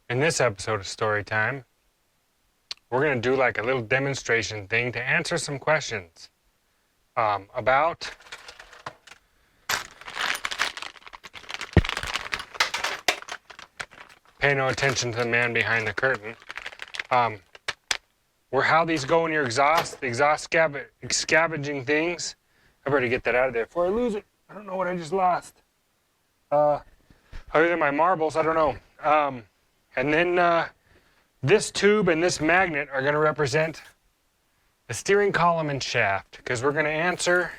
In this episode of Storytime, we're going to do like a little demonstration thing to answer some questions about pay no attention to the man behind the curtain. How these go in your exhaust, the exhaust scavenging things. I better get that out of there before I lose it. I don't know what I just lost. Other than my marbles, I don't know. And then this tube and this magnet are going to represent the steering column and shaft, because we're going to answer,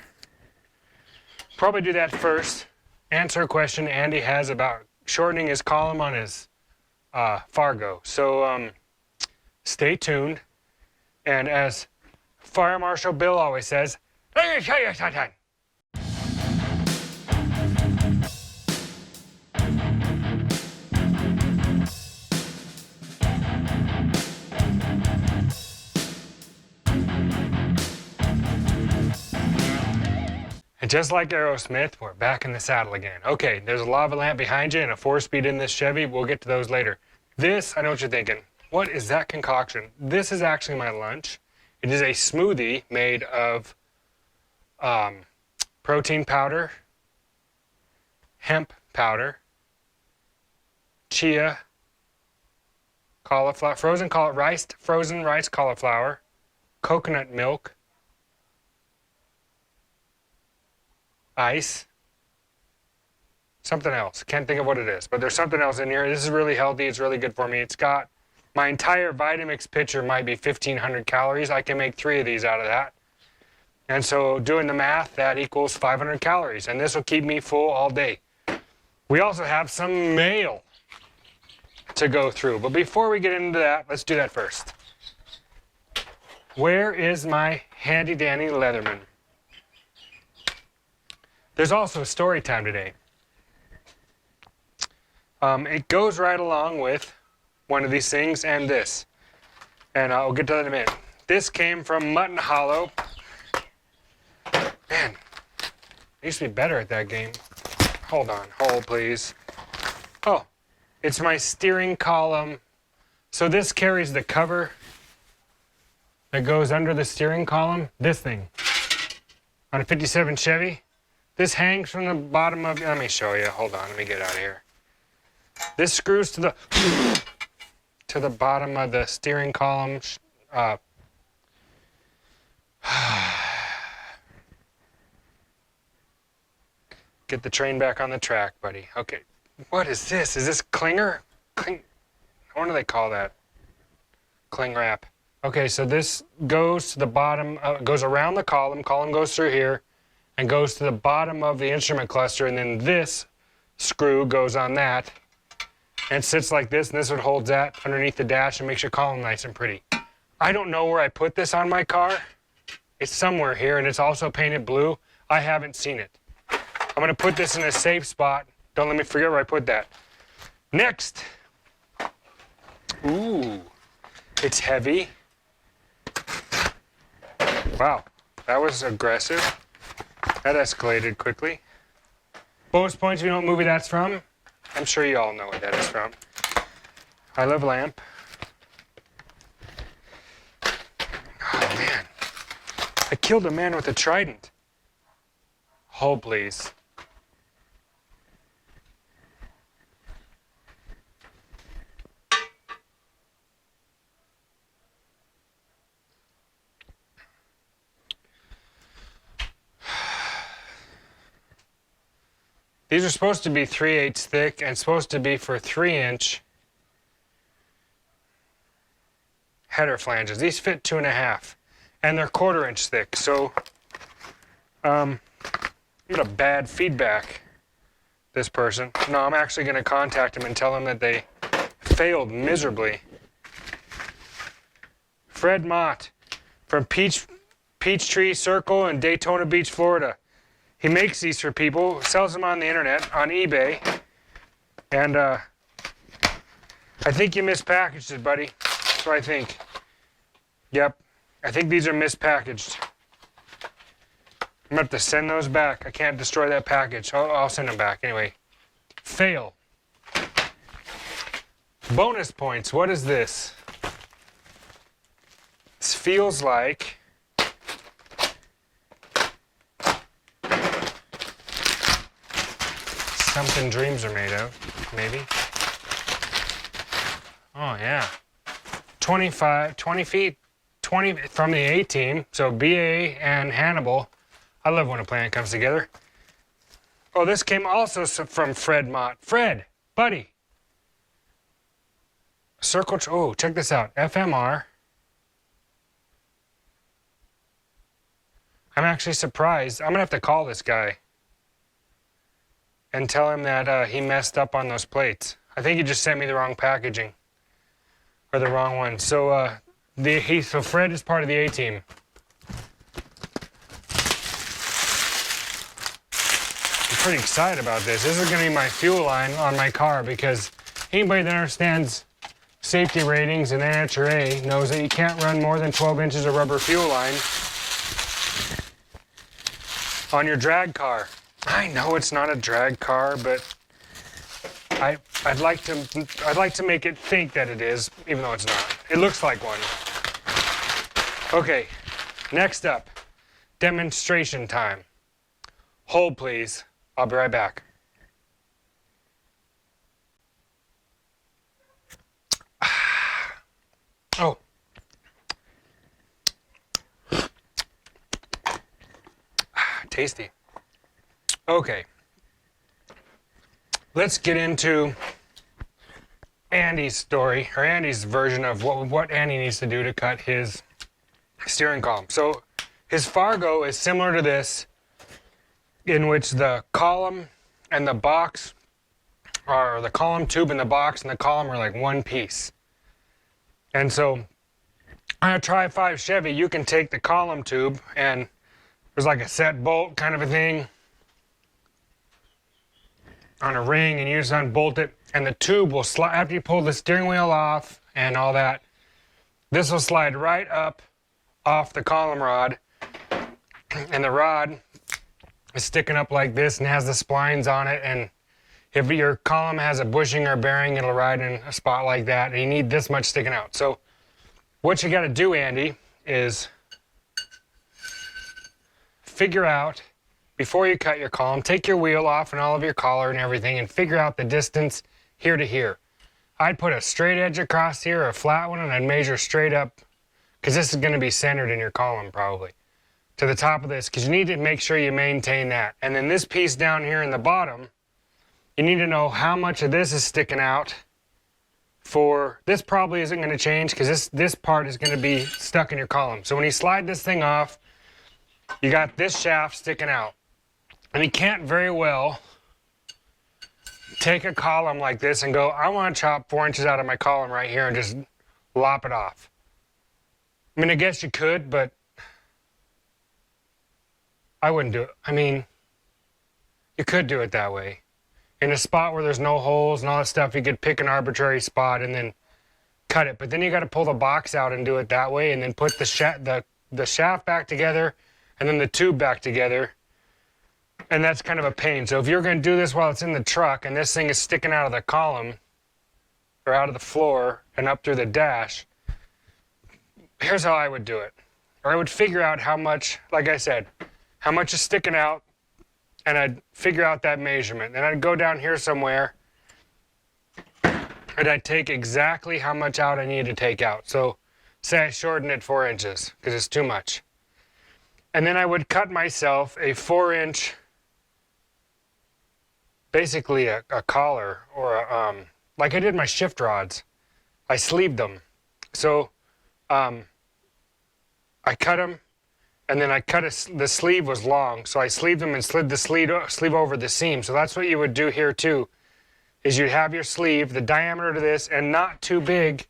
probably do that first, answer a question Andy has about shortening his column on his Fargo. So stay tuned. And as Fire Marshal Bill always says, let me show you something. And just like Aerosmith, we're back in the saddle again. Okay, there's a lava lamp behind you and a 4-speed in this Chevy. We'll get to those later. This, I know what you're thinking. What is that concoction? This is actually my lunch. It is a smoothie made of protein powder, hemp powder, chia, cauliflower, frozen rice cauliflower, coconut milk, ice, something else. Can't think of what it is, but there's something else in here. This is really healthy. It's really good for me. It's got my entire Vitamix pitcher might be 1,500 calories. I can make 3 of these out of that. And so doing the math, that equals 500 calories. And this will keep me full all day. We also have some mail to go through. But before we get into that, let's do that first. Where is my handy dandy Leatherman? There's also a story time today. It goes right along with one of these things and this. And I'll get to that in a minute. This came from Mutton Hollow. Man, I used to be better at that game. Hold on, hold please. Oh, it's my steering column. So this carries the cover that goes under the steering column. This thing on a 57 Chevy. This hangs from the bottom of, let me show you, hold on, let me get out of here. This screws to the bottom of the steering column. Get the train back on the track, buddy. Okay, what is this? Is this clinger? What do they call that? Cling wrap. Okay, so this goes to the bottom, goes around the column goes through here, and goes to the bottom of the instrument cluster, and then this screw goes on that, and sits like this, and this one holds that underneath the dash and makes your column nice and pretty. I don't know where I put this on my car. It's somewhere here, and it's also painted blue. I haven't seen it. I'm gonna put this in a safe spot. Don't let me forget where I put that. Next. Ooh, it's heavy. Wow, that was aggressive. That escalated quickly. Bonus points if you know what movie that's from. I'm sure you all know what that is from. I Love Lamp. Oh man, I killed a man with a trident. Hold please. These are supposed to be 3/8 thick and supposed to be for 3-inch header flanges. These fit 2.5, and they're 1/4 inch thick. So I'm gonna bad feedback this person. No, I'm actually gonna contact them and tell them that they failed miserably. Fred Mott from Peachtree Circle in Daytona Beach, Florida. He makes these for people, sells them on the internet, on eBay, and I think you mispackaged it, buddy. That's what I think. Yep, I think these are mispackaged. I'm gonna have to send those back. I can't destroy that package. I'll send them back anyway. Fail. Bonus points. What is this? This feels like something dreams are made of, maybe. Oh yeah. 20 feet, 20 from the A team. So BA and Hannibal. I love when a plan comes together. Oh, this came also from Fred Mott. Fred, buddy. Circle, oh, check this out. FMR. I'm actually surprised. I'm gonna have to call this guy and tell him that he messed up on those plates. I think he just sent me the wrong packaging or the wrong one. So so Fred is part of the A team. I'm pretty excited about this. This is gonna be my fuel line on my car, because anybody that understands safety ratings and NHRA knows that you can't run more than 12 inches of rubber fuel line on your drag car. I know it's not a drag car, but I'd like to make it think that it is, even though it's not. It looks like one. Okay, next up, demonstration time. Hold please, I'll be right back. Oh. Tasty. Okay. Let's get into Andy's story, or Andy's version of what Andy needs to do to cut his steering column. So his Fargo is similar to this, in which the column and the box, or the column tube and the box and the column are like one piece. And so on a Tri-5 Chevy, you can take the column tube, and there's like a set bolt kind of a thing on a ring, and you just unbolt it, and the tube will slide after you pull the steering wheel off and all that. This will slide right up off the column rod, and the rod is sticking up like this and has the splines on it. And if your column has a bushing or bearing, it'll ride in a spot like that, and you need this much sticking out. So what you got to do, Andy, is figure out, before you cut your column, take your wheel off and all of your collar and everything, and figure out the distance here to here. I'd put a straight edge across here, or a flat one, and I'd measure straight up, because this is going to be centered in your column probably, to the top of this, because you need to make sure you maintain that. And then this piece down here in the bottom, you need to know how much of this is sticking out. For this probably isn't going to change, because this part is going to be stuck in your column. So when you slide this thing off, you got this shaft sticking out. And you can't very well take a column like this and go, I want to chop 4 inches out of my column right here and just lop it off. I mean, I guess you could, but I wouldn't do it. I mean, you could do it that way. In a spot where there's no holes and all that stuff, you could pick an arbitrary spot and then cut it. But then you got to pull the box out and do it that way, and then put the shaft back together and then the tube back together. And that's kind of a pain. So if you're going to do this while it's in the truck and this thing is sticking out of the column or out of the floor and up through the dash, here's how I would do it. Or I would figure out how much, like I said, how much is sticking out, and I'd figure out that measurement. Then I'd go down here somewhere and I'd take exactly how much out I need to take out. So say I shorten it 4 inches because it's too much. And then I would cut myself a 4-inch, basically a collar, or like I did my shift rods. I sleeved them. So I cut them, and then I cut the sleeve was long, so I sleeved them and slid the sleeve over the seam. So that's what you would do here too, is you'd have your sleeve, the diameter to this, and not too big,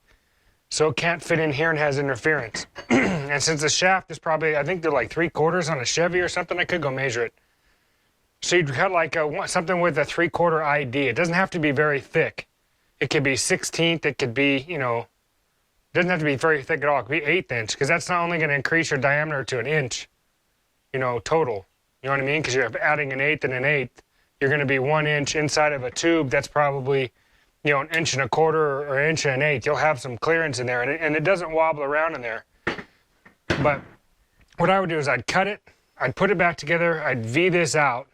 so it can't fit in here and has interference. And since the shaft is probably, I think they're like 3/4 on a Chevy or something, I could go measure it. So you'd cut like something with a 3/4 ID. It doesn't have to be very thick. It could be 1/16, it could be, you know, it doesn't have to be very thick at all. It could be 1/8 inch, because that's not only going to increase your diameter to 1 inch, you know, total. You know what I mean? Because you're adding 1/8 and 1/8. You're going to be 1 inch inside of a tube that's probably you know, 1.25 or 1.125, you'll have some clearance in there, and it doesn't wobble around in there. But what I would do is I'd cut it, I'd put it back together, I'd V this out.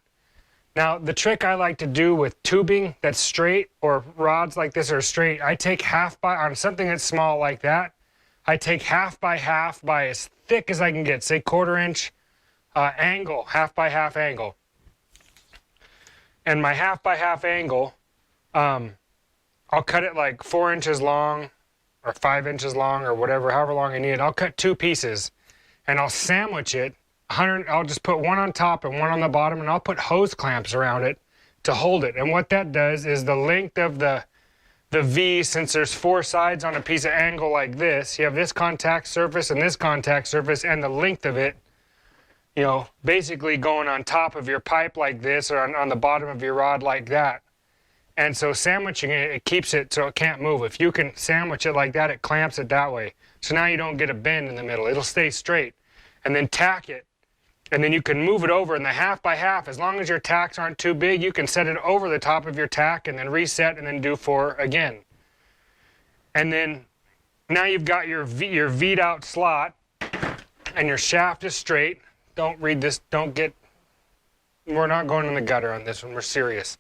Now, the trick I like to do with tubing that's straight, or rods like this are straight, I take half by, on something that's small like that, I take half by as thick as I can get, say 1/4 inch angle, half by half angle. And my half by half angle, I'll cut it like 4 inches long or 5 inches long or whatever, however long I need it. I'll cut 2 pieces and I'll sandwich it. I'll just put one on top and one on the bottom, and I'll put hose clamps around it to hold it. And what that does is the length of the V, since there's 4 sides on a piece of angle like this, you have this contact surface and this contact surface, and the length of it, you know, basically going on top of your pipe like this, or on the bottom of your rod like that. And so sandwiching it, it keeps it so it can't move. If you can sandwich it like that, it clamps it that way. So now you don't get a bend in the middle. It'll stay straight. And then tack it. And then you can move it over in the half by half. As long as your tacks aren't too big, you can set it over the top of your tack and then reset and then do 4 again. And then now you've got your V'd out slot and your shaft is straight. Don't read this, we're not going in the gutter on this one, we're serious.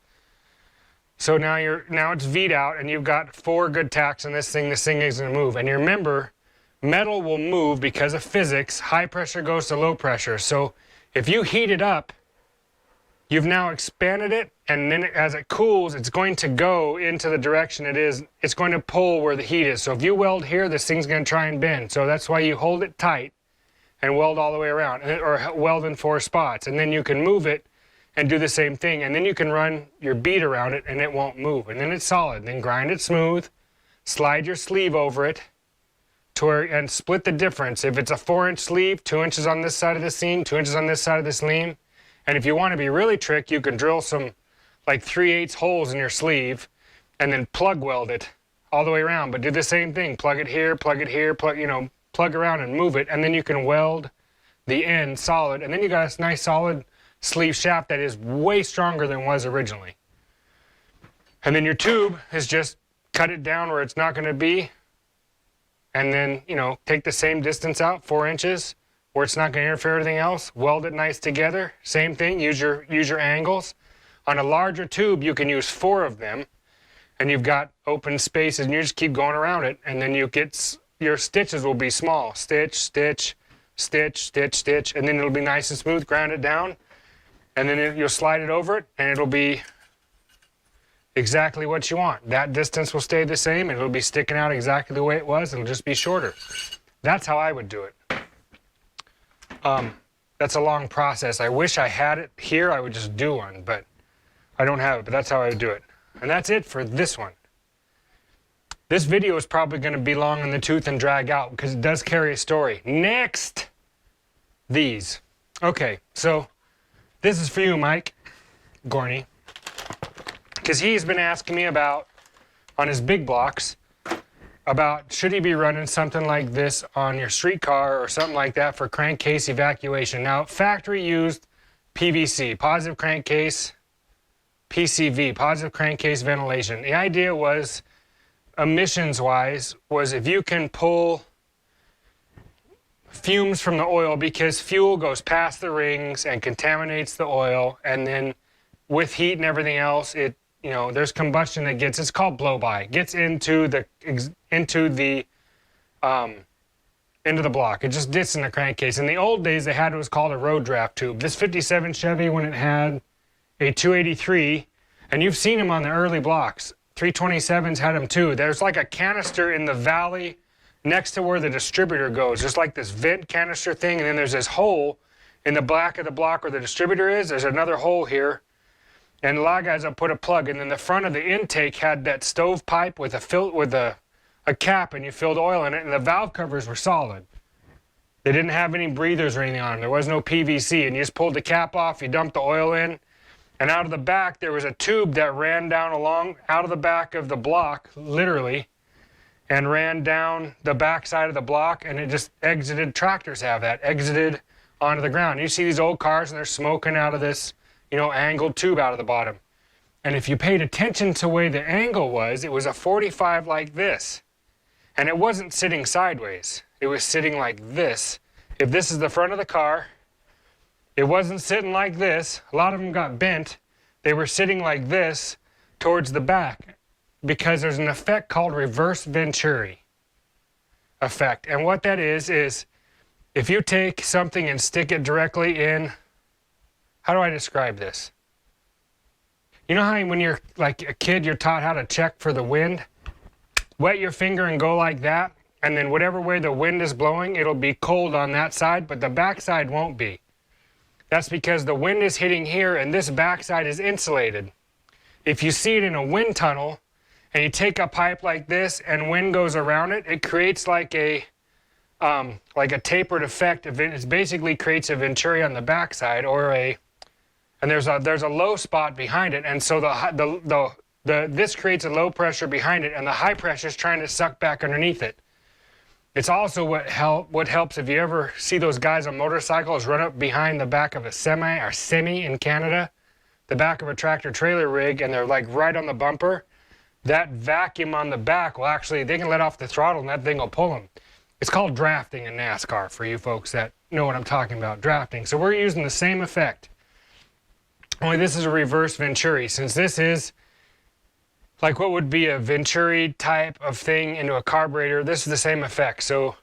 So now it's V'd out and you've got 4 good tacks on this thing isn't gonna move. And you remember, metal will move because of physics. High pressure goes to low pressure. So if you heat it up, you've now expanded it, and then as it cools, it's going to go into the direction it is. It's going to pull where the heat is. So if you weld here, this thing's going to try and bend. So that's why you hold it tight and weld all the way around, or weld in 4 spots. And then you can move it and do the same thing. And then you can run your bead around it and it won't move. And then it's solid. Then grind it smooth, slide your sleeve over it, and split the difference. If it's a 4-inch sleeve, 2 inches on this side of the seam, 2 inches on this side of the seam. And if you want to be really trick, you can drill some like 3/8 holes in your sleeve and then plug weld it all the way around. But do the same thing. Plug it here, plug around and move it. And then you can weld the end solid. And then you got a nice solid sleeve shaft that is way stronger than it was originally. And then your tube is just cut it down where it's not going to be. And then, you know, take the same distance out, 4 inches, where it's not going to interfere with anything else. Weld it nice together. Same thing, use your angles. On a larger tube, you can use 4 of them, and you've got open spaces, and you just keep going around it, and then your stitches will be small. Stitch, stitch, stitch, stitch, stitch, and then it'll be nice and smooth. Ground it down, and then you'll slide it over it, and it'll be exactly what you want. That distance will stay the same, and it'll be sticking out exactly the way it was. It'll just be shorter. That's how I would do it. That's a long process. I wish I had it here. I would just do one, but I don't have it. But that's how I would do it. And that's it for this one. This video is probably going to be long in the tooth and drag out because it does carry a story. Next, these. Okay, so this is for you, Mike Gorni. Because he's been asking me about, on his big blocks, about should he be running something like this on your streetcar or something like that for crankcase evacuation. Now, factory used PVC, positive crankcase, PCV, positive crankcase ventilation. The idea was, emissions-wise, was if you can pull fumes from the oil, because fuel goes past the rings and contaminates the oil, and then with heat and everything else, there's combustion that it's called blow-by, gets into the block. It just dips in the crankcase. In the old days, they had what was called a road draft tube. This 57 Chevy, when it had a 283, and you've seen them on the early blocks, 327s had them too. There's like a canister in the valley next to where the distributor goes. There's like this vent canister thing, and then there's this hole in the back of the block where the distributor is. There's another hole here. And a lot of guys will put a plug, and then the front of the intake had that stove pipe with a cap, and you filled oil in it, and the valve covers were solid. They didn't have any breathers or anything on them. There was no PVC, and you just pulled the cap off, you dumped the oil in, and out of the back there was a tube that ran down out of the back of the block, literally, and ran down the back side of the block, and it just exited. Tractors have that, exited onto the ground. You see these old cars, and they're smoking out of this angled tube out of the bottom. And if you paid attention to the way the angle was, it was a 45 like this. And it wasn't sitting sideways. It was sitting like this. If this is the front of the car, it wasn't sitting like this. A lot of them got bent. They were sitting like this towards the back because there's an effect called reverse venturi effect. And what that is if you take something and stick it directly in, how do I describe this? You know how when you're like a kid, you're taught how to check for the wind? Wet your finger and go like that, and then whatever way the wind is blowing, it'll be cold on that side, but the back side won't be. That's because the wind is hitting here and this backside is insulated. If you see it in a wind tunnel and you take a pipe like this and wind goes around it, it creates like a tapered effect. It basically creates a venturi on the backside, and there's a low spot behind it, and so this creates a low pressure behind it, and the high pressure is trying to suck back underneath it. It's also what helps if you ever see those guys on motorcycles run up behind the back of a semi in Canada, the back of a tractor trailer rig, and they're like right on the bumper. That vacuum on the back will actually, they can let off the throttle and that thing will pull them. It's called drafting in NASCAR for you folks that know what I'm talking about, drafting. So we're using the same effect. Only this is a reverse venturi. Since this is like what would be a venturi type of thing into a carburetor, this is the same effect. So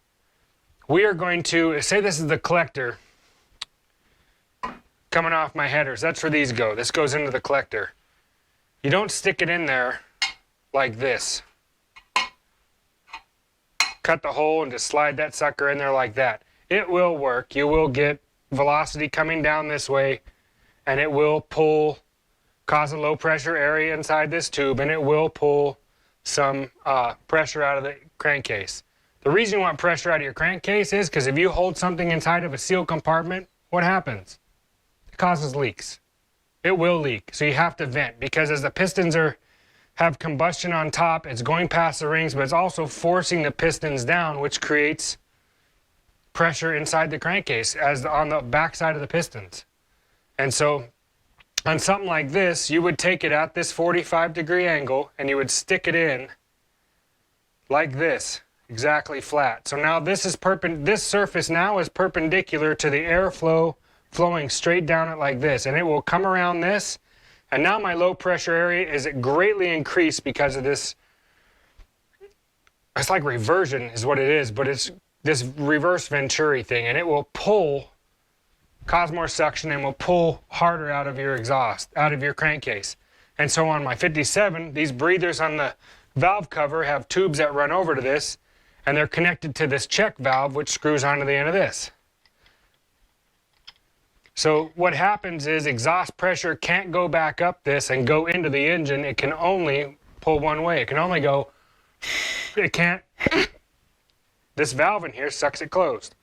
we are going to, say this is the collector coming off my headers. That's where these go. This goes into the collector. You don't stick it in there like this. Cut the hole and just slide that sucker in there like that. It will work. You will get velocity coming down this way, and it will pull, cause a low pressure area inside this tube, and it will pull some pressure out of the crankcase. The reason you want pressure out of your crankcase is because if you hold something inside of a sealed compartment, what happens? It causes leaks. It will leak, so you have to vent, because as the pistons have combustion on top, it's going past the rings, but it's also forcing the pistons down, which creates pressure inside the crankcase on the back side of the pistons. And so on something like this, you would take it at this 45-degree angle and you would stick it in like this, exactly flat. So now this surface now is perpendicular to the airflow flowing straight down it like this, and it will come around this, and now my low pressure area is greatly increased because of this. It's like reversion is what it is, but it's this reverse venturi thing, and it will cause more suction and will pull harder out of your exhaust, out of your crankcase. And so on my 57, these breathers on the valve cover have tubes that run over to this, and they're connected to this check valve, which screws onto the end of this. So what happens is exhaust pressure can't go back up this and go into the engine. It can only pull one way. It can only go, it can't. This valve in here sucks it closed.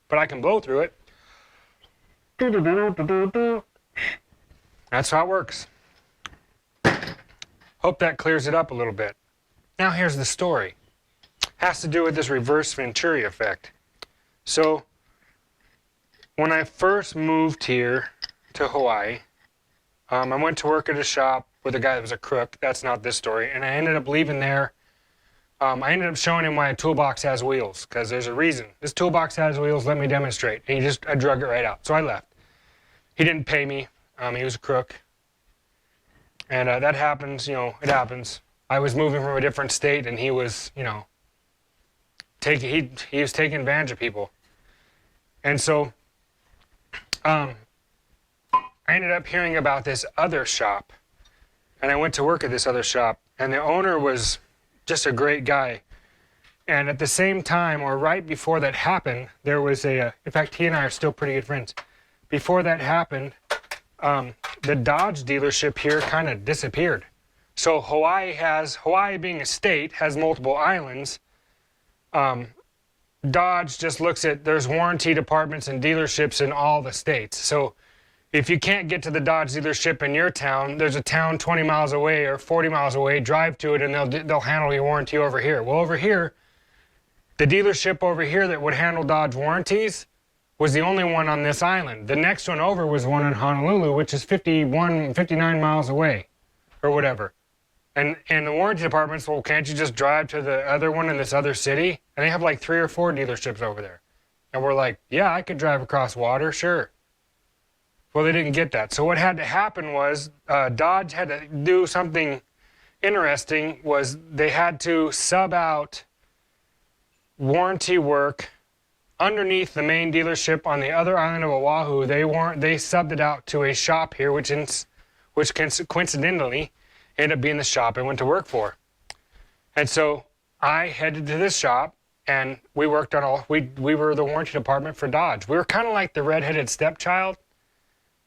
But I can blow through it. That's how it works. Hope that clears it up a little bit. Now here's the story. Has to do with this reverse venturi effect. So when I first moved here to Hawaii, I went to work at a shop with a guy that was a crook. That's not this story. And I ended up leaving there. I ended up showing him why a toolbox has wheels, because there's a reason. This toolbox has wheels, let me demonstrate. And I drug it right out. So I left. He didn't pay me. He was a crook. And that happens, it happens. I was moving from a different state, and he was, he was taking advantage of people. And so I ended up hearing about this other shop, and I went to work at this other shop, and the owner was just a great guy. And at the same time, or right before that happened, there was in fact, he and I are still pretty good friends. Before that happened, the Dodge dealership here kind of disappeared. So Hawaii being a state, has multiple islands. Dodge just looks at, there's warranty departments and dealerships in all the states. So if you can't get to the Dodge dealership in your town, there's a town 20 miles away or 40 miles away, drive to it and they'll handle your warranty over here. Well, over here, the dealership over here that would handle Dodge warranties was the only one on this island. The next one over was one in Honolulu, which is 59 miles away or whatever. And the warranty department's, well, can't you just drive to the other one in this other city? And they have like 3 or 4 dealerships over there. And we're like, yeah, I could drive across water, sure. Well, they didn't get that. So what had to happen was Dodge had to do something interesting, was they had to sub out warranty work underneath the main dealership on the other island of Oahu. They subbed it out to a shop here, which coincidentally ended up being the shop I went to work for. And so I headed to this shop, and we worked on we were the warranty department for Dodge. We were kind of like the redheaded stepchild,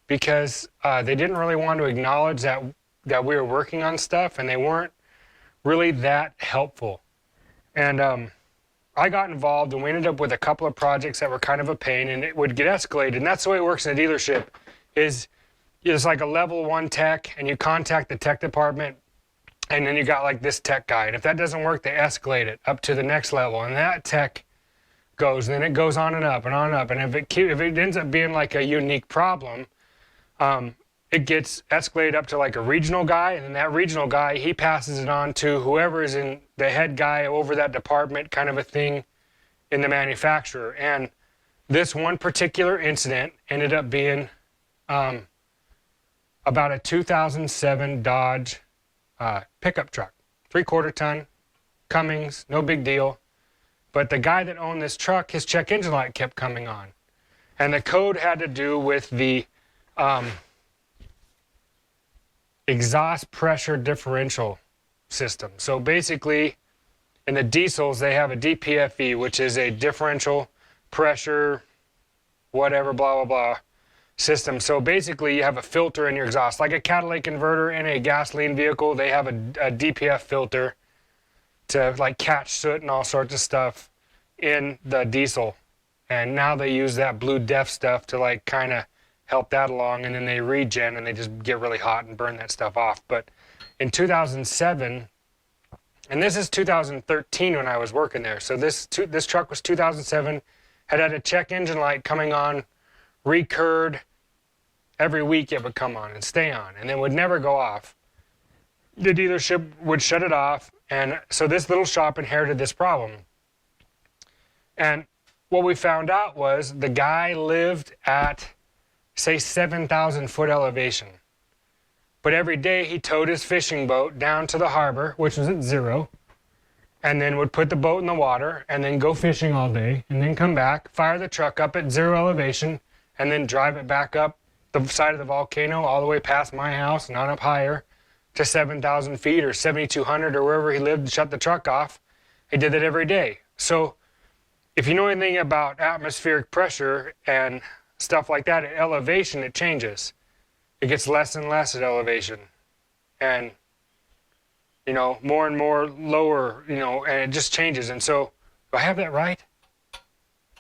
because they didn't really want to acknowledge that we were working on stuff, and they weren't really that helpful. And I got involved, and we ended up with a couple of projects that were kind of a pain, and it would get escalated. And that's the way it works in a dealership, is it's like a level 1 tech, and you contact the tech department, and then you got like this tech guy. And if that doesn't work, they escalate it up to the next level, and that tech goes, and then it goes on and up and on and up. And if it ends up being like a unique problem, it gets escalated up to like a regional guy, and then that regional guy, he passes it on to whoever is in the head guy over that department, kind of a thing in the manufacturer. And this one particular incident ended up being about a 2007 Dodge pickup truck, 3/4 ton, Cummins, no big deal. But the guy that owned this truck, his check engine light kept coming on. And the code had to do with the exhaust pressure differential system. So basically, in the diesels, they have a DPFE, which is a differential pressure, whatever, blah, blah, blah system. So basically, you have a filter in your exhaust. Like a catalytic converter in a gasoline vehicle, they have a DPF filter to like catch soot and all sorts of stuff in the diesel. And now they use that blue DEF stuff to like kind of help that along, and then they regen and they just get really hot and burn that stuff off. But in 2007, and this is 2013 when I was working there, so this truck was 2007, had a check engine light coming on, recurred. Every week it would come on and stay on, and then would never go off. The dealership would shut it off, and so this little shop inherited this problem. And what we found out was the guy lived at, say, 7,000 foot elevation. But every day he towed his fishing boat down to the harbor, which was at 0, and then would put the boat in the water and then go fishing all day, and then come back, fire the truck up at 0 elevation, and then drive it back up the side of the volcano all the way past my house and on up higher to 7,000 feet or 7,200 or wherever he lived, and shut the truck off. He did that every day. So if you know anything about atmospheric pressure and stuff like that, at elevation it changes. It gets less and less at elevation, and you know, more and more lower, you know, and it just changes. And so, do I have that right?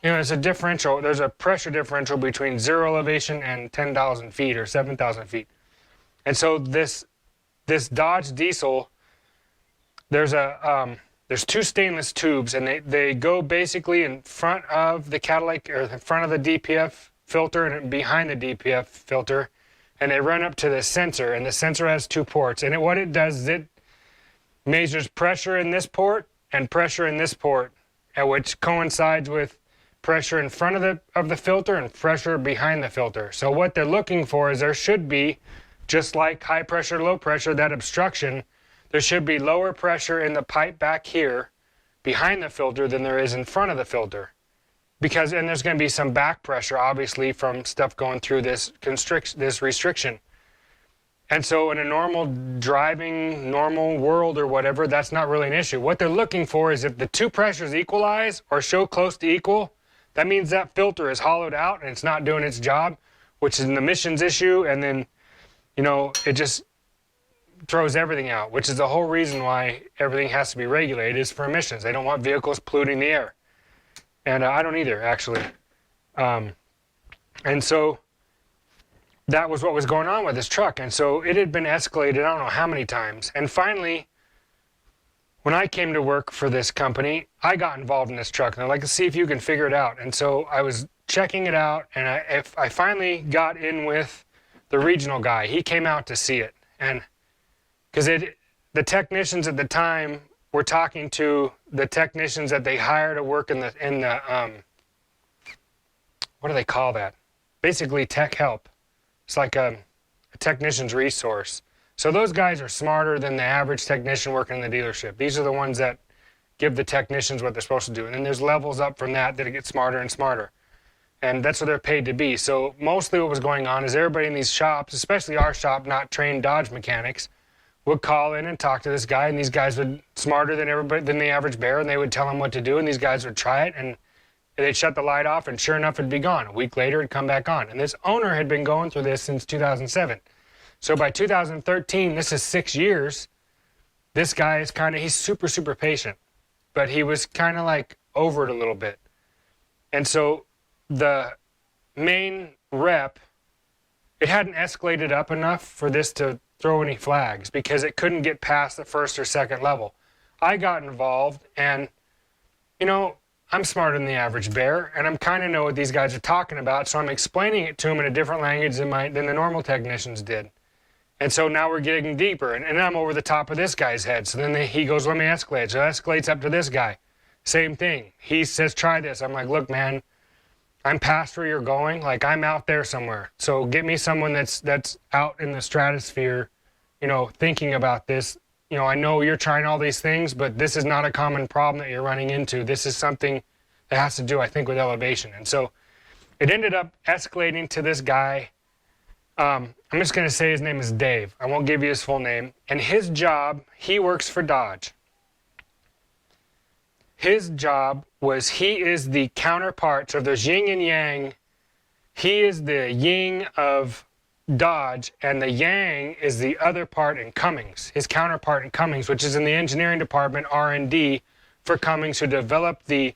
You know, there's a differential, there's a pressure differential between 0 elevation and 10,000 feet or 7,000 feet. And so this Dodge diesel, there's 2 stainless tubes, and they go basically in front of the catalytic, or in front of the DPF filter and behind the DPF filter, and they run up to the sensor, and the sensor has 2 ports. And what it does is it measures pressure in this port and pressure in this port, which coincides with pressure in front of the filter and pressure behind the filter. So what they're looking for is there should be, just like high pressure, low pressure, that obstruction, there should be lower pressure in the pipe back here behind the filter than there is in front of the filter. Because, and there's going to be some back pressure, obviously, from stuff going through this restriction. And so in a normal driving, normal world or whatever, that's not really an issue. What they're looking for is if the 2 pressures equalize or show close to equal, that means that filter is hollowed out and it's not doing its job, which is an emissions issue. And then, you know, it just throws everything out, which is the whole reason why everything has to be regulated, is for emissions. They don't want vehicles polluting the air. And I don't either, actually. And so that was what was going on with this truck. And so it had been escalated, I don't know how many times. And finally, when I came to work for this company, I got involved in this truck. And they're like, let's see if you can figure it out. And so I was checking it out, and I finally got in with the regional guy. He came out to see it, and because the technicians at the time were talking to the technicians that they hire to work in the what do they call that? Basically tech help. It's like a technician's resource. So those guys are smarter than the average technician working in the dealership. These are the ones that give the technicians what they're supposed to do. And then there's levels up from that it gets smarter and smarter. And that's what they're paid to be. So mostly what was going on is everybody in these shops, especially our shop, not trained Dodge mechanics, would call in and talk to this guy, and these guys would smarter than everybody, than the average bear, and they would tell them what to do, and these guys would try it, and they'd shut the light off, and sure enough, it'd be gone. A week later, it'd come back on. And this owner had been going through this since 2007. So by 2013, this is 6 years, this guy is he's super, super patient, but he was kind of like over it a little bit. And so the main rep, it hadn't escalated up enough for this to throw any flags because it couldn't get past the first or second level. I got involved, and you know, I'm smarter than the average bear, and I'm kind of know what these guys are talking about, so I'm explaining it to them in a different language than the normal technicians did. And so now we're getting deeper, and I'm over the top of this guy's head. So then he goes, let me escalate. So it escalates up to this guy. Same thing. He says, try this. I'm like, look, man, I'm past where you're going. Like, I'm out there somewhere. So get me someone that's out in the stratosphere, you know, thinking about this. You know, I know you're trying all these things, but this is not a common problem that you're running into. This is something that has to do, I think, with elevation. And so it ended up escalating to this guy. I'm just going to say his name is Dave. I won't give you his full name. And his job, he works for Dodge. His job was he is the counterpart. So if there's yin and yang, he is the yin of Dodge, and the yang is the other part in Cummins, his counterpart in Cummins, which is in the engineering department, R&D, for Cummins, who developed the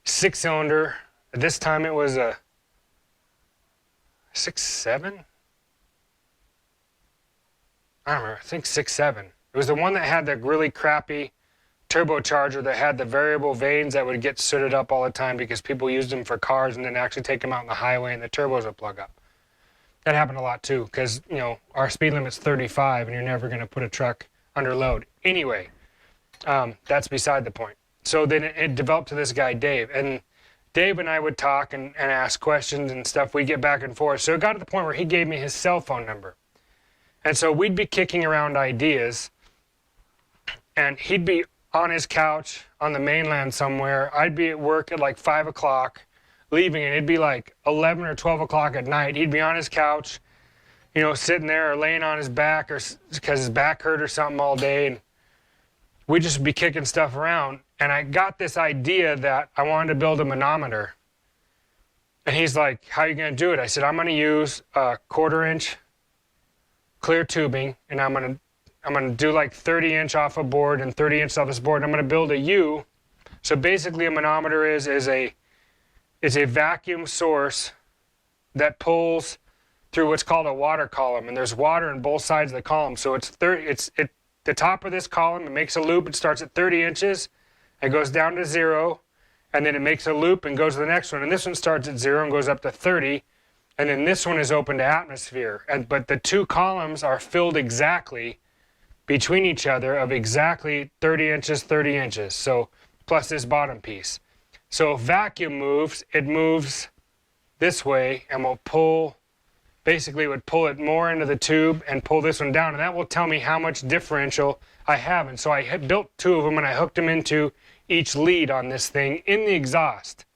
six-cylinder. At this time it was a 6.7? I don't remember, I think 6.7. It was the one that had the really crappy turbocharger that had the variable vanes that would get sooted up all the time because people used them for cars and then actually take them out on the highway and the turbos would plug up. That happened a lot too because, you know, our speed limit's 35 and you're never going to put a truck under load. Anyway, that's beside the point. So then it developed to this guy, Dave. And Dave and I would talk and ask questions and stuff. We'd get back and forth. So it got to the point where he gave me his cell phone number. And so we'd be kicking around ideas, and he'd be on his couch on the mainland somewhere. I'd be at work at like 5 o'clock, leaving, and it'd be like 11 or 12 o'clock at night. He'd be on his couch, you know, sitting there or laying on his back or because his back hurt or something all day. And we'd just be kicking stuff around. And I got this idea that I wanted to build a manometer. And he's like, how are you going to do it? I said, I'm going to use a 1/4-inch clear tubing, and I'm gonna do like 30-inch off a board and 30-inch off this board. I'm gonna build a U. So basically, a manometer is a vacuum source that pulls through what's called a water column, and there's water on both sides of the column. So it's the top of this column. It makes a loop. It starts at 30 inches, it goes down to 0, and then it makes a loop and goes to the next one. And this one starts at 0 and goes up to 30. And then this one is open to atmosphere. But the two columns are filled exactly between each other of exactly 30 inches, 30 inches. So plus this bottom piece. So if vacuum moves, it moves this way and will pull, basically it would pull it more into the tube and pull this one down. And that will tell me how much differential I have. And so I had built 2 of them and I hooked them into each lead on this thing in the exhaust.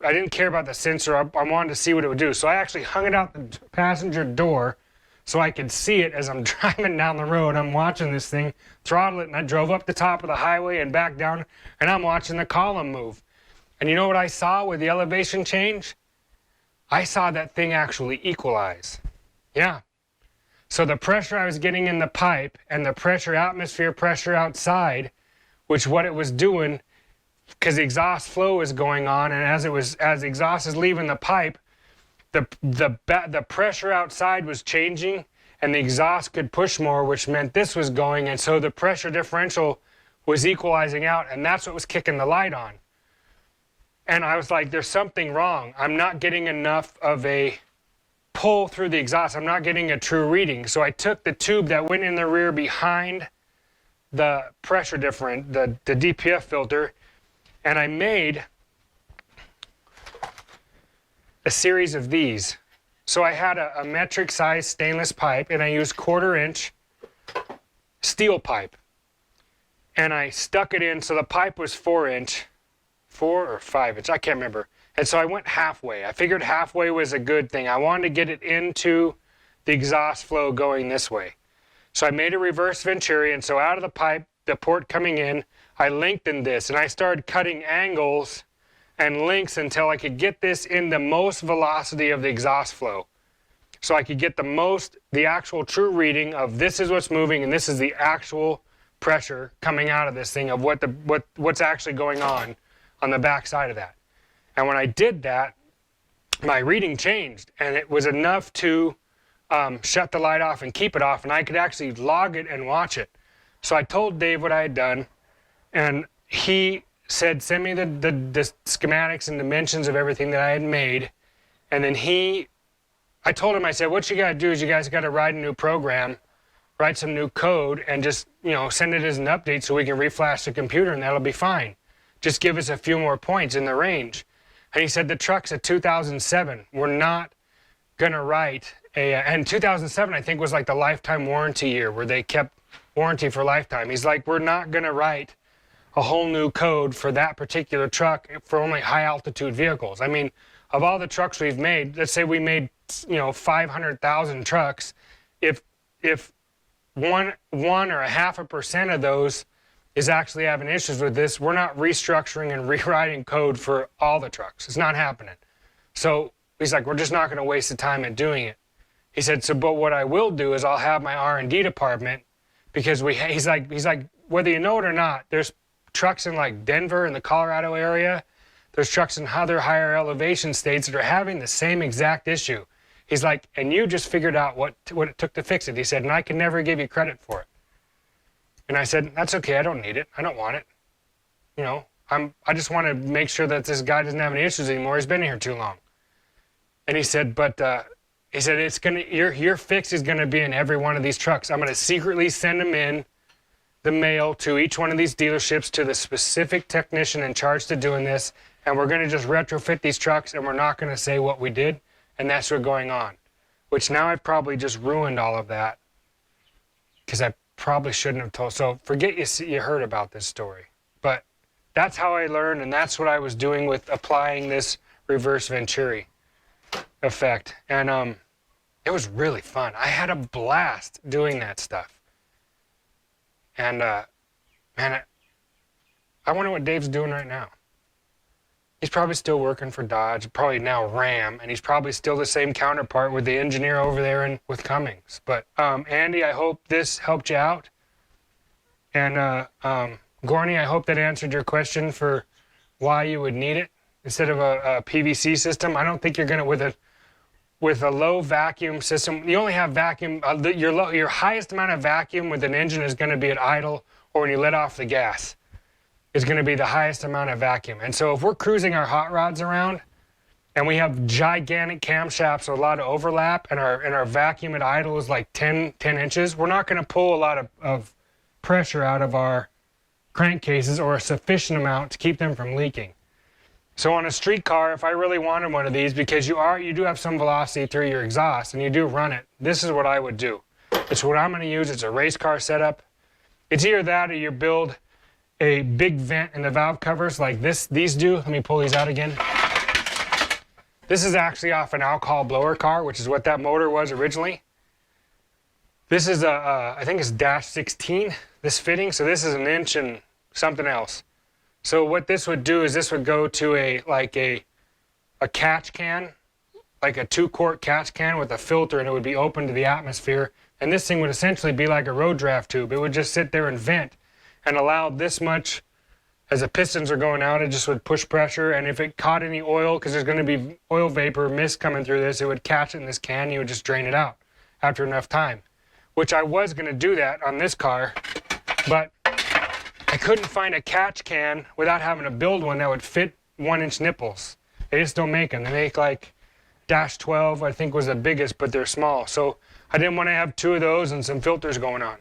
I didn't care about the sensor. I wanted to see what it would do. So I actually hung it out the passenger door so I could see it as I'm driving down the road. I'm watching this thing, throttle it, and I drove up the top of the highway and back down, and I'm watching the column move. And you know what I saw with the elevation change? I saw that thing actually equalize. Yeah. So the pressure I was getting in the pipe and the pressure, atmosphere pressure outside, which what it was doing, because the exhaust flow is going on, and as the exhaust is leaving the pipe, the pressure outside was changing, and the exhaust could push more, which meant this was going, and so the pressure differential was equalizing out, and that's what was kicking the light on. And I was like, there's something wrong. I'm not getting enough of a pull through the exhaust. I'm not getting a true reading. So I took the tube that went in the rear behind the pressure different, the DPF filter, and I made a series of these. So I had a metric size stainless pipe, and I used 1/4 inch steel pipe. And I stuck it in, so the pipe was 4 or 5 inch, I can't remember. And so I went halfway. I figured halfway was a good thing. I wanted to get it into the exhaust flow going this way. So I made a reverse venturi, and so out of the pipe, the port coming in, I lengthened this, and I started cutting angles and lengths until I could get this in the most velocity of the exhaust flow. So I could get the actual true reading of this is what's moving, and this is the actual pressure coming out of this thing of what's actually going on the back side of that. And when I did that, my reading changed, and it was enough to shut the light off and keep it off, and I could actually log it and watch it. So I told Dave what I had done, and he said, send me the schematics and dimensions of everything that I had made. And then I told him, I said, what you got to do is you guys got to write a new program, write some new code, and just, send it as an update so we can reflash the computer, and that'll be fine. Just give us a few more points in the range. And he said, the truck's a 2007. We're not going to write and 2007, I think, was like the lifetime warranty year where they kept warranty for lifetime. He's like, we're not going to write a whole new code for that particular truck for only high altitude vehicles. I mean, of all the trucks we've made, let's say we made, 500,000 trucks. If one or 0.5% of those is actually having issues with this, we're not restructuring and rewriting code for all the trucks. It's not happening. So he's like, we're just not going to waste the time at doing it. He said, so, but what I will do is I'll have my R&D department, because he's like, whether you know it or not, there's trucks in like Denver and the Colorado area. There's trucks in other higher elevation states that are having the same exact issue. He's like, and you just figured out what it took to fix it. He said, and I can never give you credit for it. And I said, that's okay. I don't need it. I don't want it. I just want to make sure that this guy doesn't have any issues anymore. He's been here too long. And he said, but he said, it's gonna your fix is gonna be in every one of these trucks. I'm gonna secretly send them in the mail to each one of these dealerships to the specific technician in charge to doing this, and we're gonna just retrofit these trucks, and we're not gonna say what we did, and that's what's going on. Which now I've probably just ruined all of that, because I probably shouldn't have told. So forget you heard about this story, but that's how I learned, and that's what I was doing with applying this reverse venturi effect. And it was really fun. I had a blast doing that stuff. And man, I wonder what Dave's doing right now. He's probably still working for Dodge, probably now Ram, and he's probably still the same counterpart with the engineer over there with Cummins. But Andy, I hope this helped you out. And Gorni, I hope that answered your question for why you would need it instead of a PVC system. I don't think you're going to, with a low vacuum system, you only have vacuum, your highest amount of vacuum with an engine is going to be at idle or when you let off the gas. Is going to be the highest amount of vacuum. And so if we're cruising our hot rods around and we have gigantic camshafts with a lot of overlap and our vacuum at idle is like 10 inches, we're not going to pull a lot of pressure out of our crankcases or a sufficient amount to keep them from leaking. So on a street car, if I really wanted one of these, because you do have some velocity through your exhaust and you do run it, this is what I would do. It's what I'm going to use. It's a race car setup. It's either that or you build a big vent in the valve covers like these do. Let me pull these out again. This is actually off an alcohol blower car, which is what that motor was originally. This is I think it's -16, this fitting. So this is 1 inch and something else. So what this would do is this would go to a catch can, like a 2-quart catch can with a filter, and it would be open to the atmosphere. And this thing would essentially be like a road draft tube. It would just sit there and vent and allow this much, as the pistons are going out, it just would push pressure. And if it caught any oil, because there's going to be oil vapor, mist coming through this, it would catch it in this can, and you would just drain it out after enough time. Which I was going to do that on this car, but I couldn't find a catch can without having to build one that would fit 1-inch nipples. They just don't make them. They make like Dash 12, I think was the biggest, but they're small. So I didn't want to have 2 of those and some filters going on.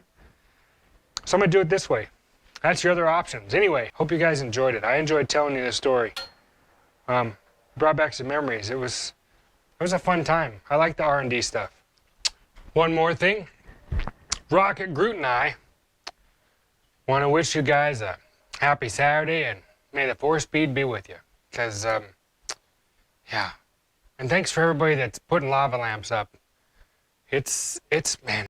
So I'm gonna do it this way. That's your other options. Anyway, hope you guys enjoyed it. I enjoyed telling you this story. Brought back some memories. It was a fun time. I like the R&D stuff. One more thing. Rocket Groot and I want to wish you guys a happy Saturday, and may the 4-speed be with you. Because, yeah. And thanks for everybody that's putting lava lamps up. It's, man.